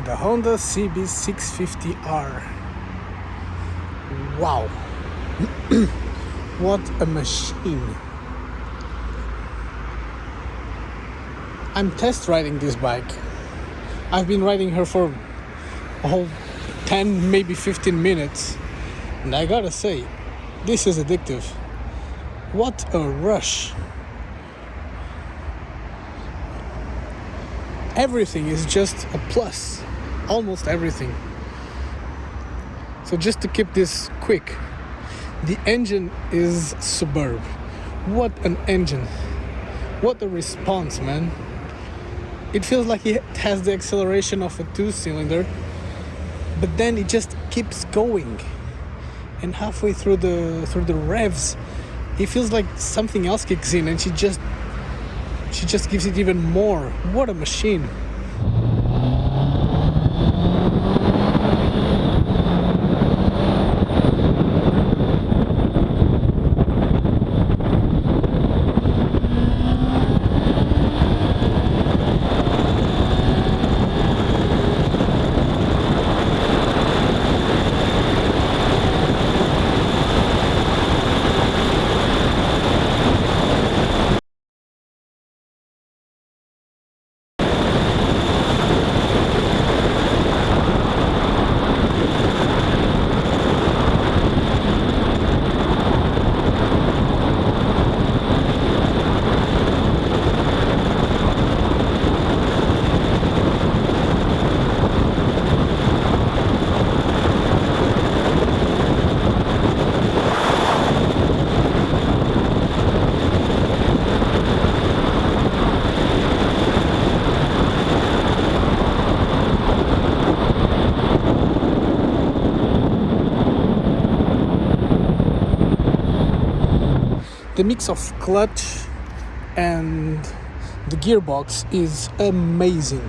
The Honda CB650R. Wow. What a machine. I'm test riding this bike. I've been riding her for a whole 10, maybe 15 minutes. And I gotta say, this is addictive. What a rush. Everything is just a plus. Almost everything. So just to keep this quick, the engine is superb. What an engine. What a response, man. It feels like it has the acceleration of a 2-cylinder, but then it just keeps going. And halfway through the revs, it feels like something else kicks in and she just gives it even more. What a machine. The mix of clutch and the gearbox is amazing.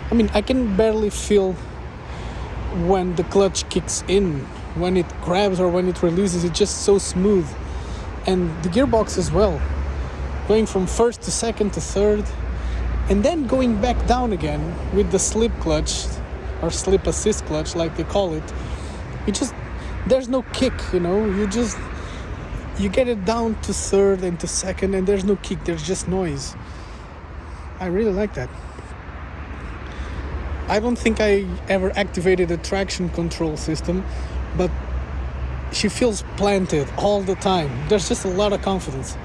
I mean, I can barely feel when the clutch kicks in, when it grabs or when it releases. It's just so smooth. And the gearbox as well, going from first to second to third, and then going back down again with the slip clutch or slip assist clutch like they call it. There's no kick, you get it down to third and to second and there's no kick, there's just noise. I really like that. I don't think I ever activated a traction control system, but she feels planted all the time. There's just a lot of confidence.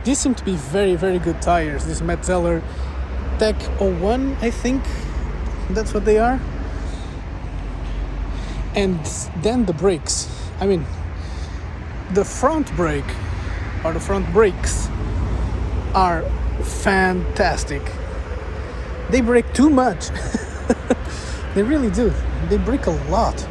These seem to be very, very good tires. This Metzeler Tech 01, I think that's what they are. And then the brakes. I mean, the front brake or the front brakes are fantastic. They brake too much. They really do. They brake a lot.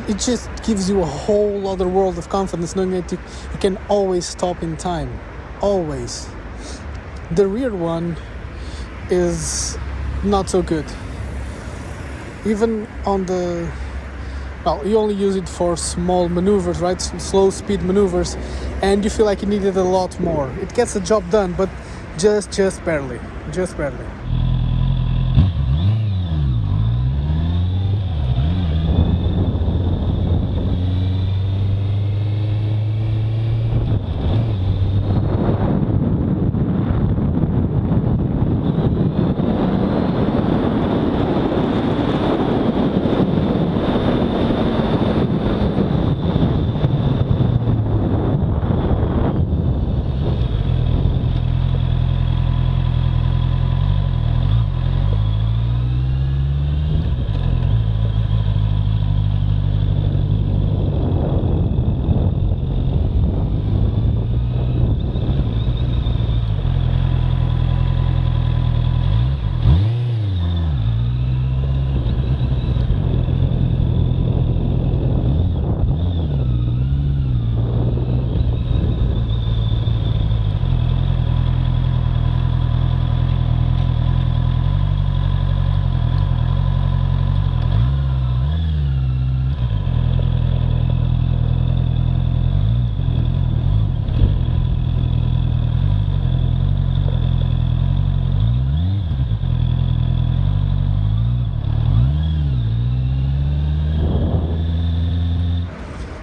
It just gives you a whole other world of confidence knowing that you can always stop in time. Always. The rear one is not so good. Even on the, well, you only use it for small maneuvers, right? Slow speed maneuvers, and you feel like you needed a lot more. It gets the job done, but just barely, just barely.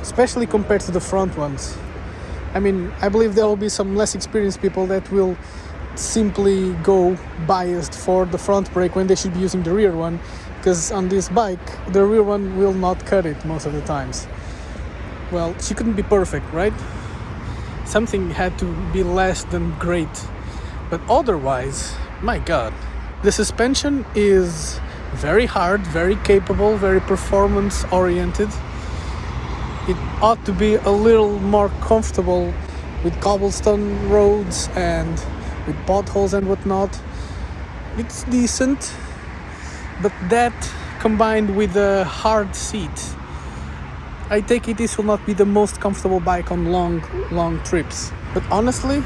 Especially compared to the front ones. I mean, I believe there will be some less experienced people that will simply go biased for the front brake when they should be using the rear one, because on this bike, the rear one will not cut it most of the times. Well, she couldn't be perfect, right? Something had to be less than great. But otherwise, my God, the suspension is very hard, very capable, very performance oriented. It ought to be a little more comfortable with cobblestone roads and with potholes and whatnot. It's decent, but that combined with a hard seat, I take it this will not be the most comfortable bike on long trips. But honestly,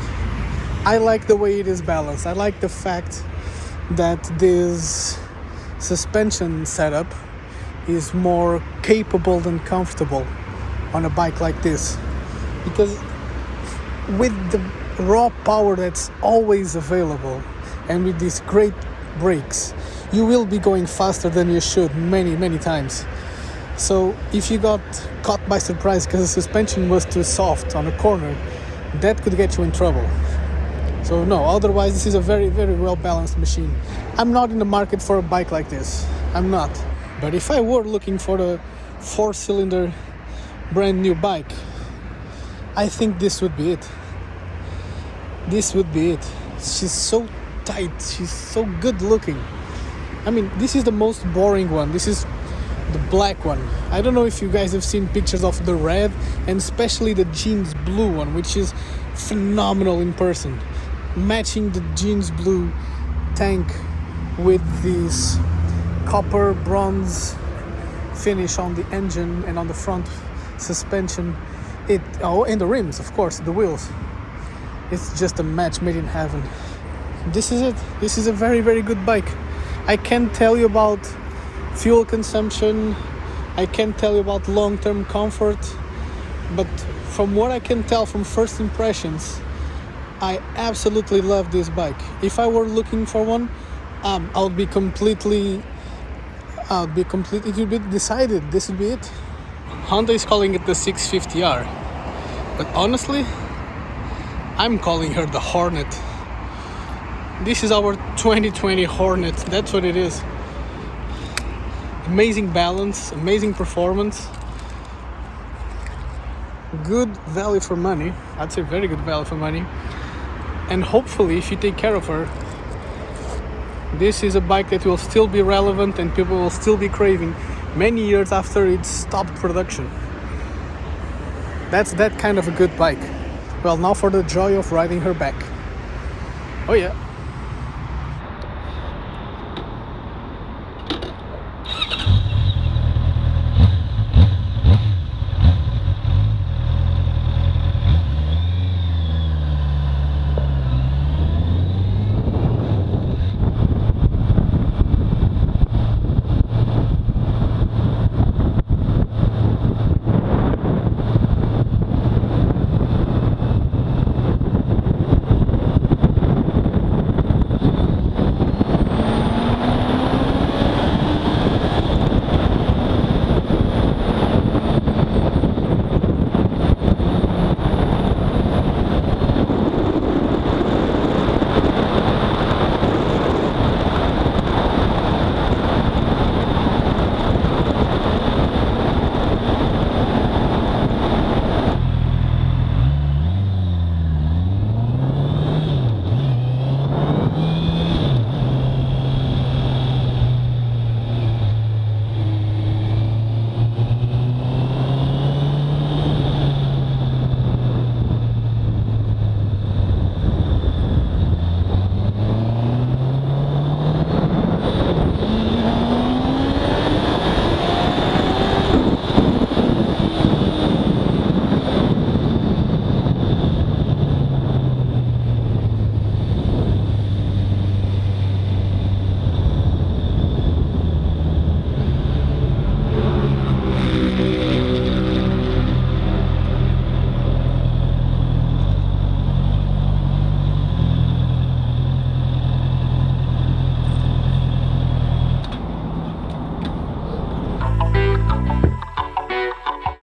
I like the way it is balanced. I like the fact that this suspension setup is more capable than comfortable on a bike like this, because with the raw power that's always available and with these great brakes, you will be going faster than you should many times. So if you got caught by surprise because the suspension was too soft on a corner, that could get you in trouble. So no, otherwise this is a very well balanced machine. I'm not in the market for a bike like this, I'm not. But if I were looking for a 4-cylinder brand new bike, I think this would be it. This would be it. She's so tight, she's so good looking. I mean, this is the most boring one. This is the black one. I don't know if you guys have seen pictures of the red and especially the jeans blue one, which is phenomenal in person. Matching the jeans blue tank with this copper bronze finish on the engine and on the front suspension, and the rims, of course, the wheels. It's just a match made in heaven. This is it. This is a very good bike. I can't tell you about fuel consumption, I can't tell you about long-term comfort, but from what I can tell from first impressions, I absolutely love this bike. If I were looking for one, it would be decided. This would be it. Honda is calling it the 650R, but honestly, I'm calling her the Hornet. This is our 2020 Hornet, that's what it is. Amazing balance, amazing performance, good value for money. I'd say very good value for money. And hopefully, if you take care of her, this is a bike that will still be relevant and people will still be craving many years after it stopped production. That's that kind of a good bike. Well, now for the joy of riding her back. Oh yeah.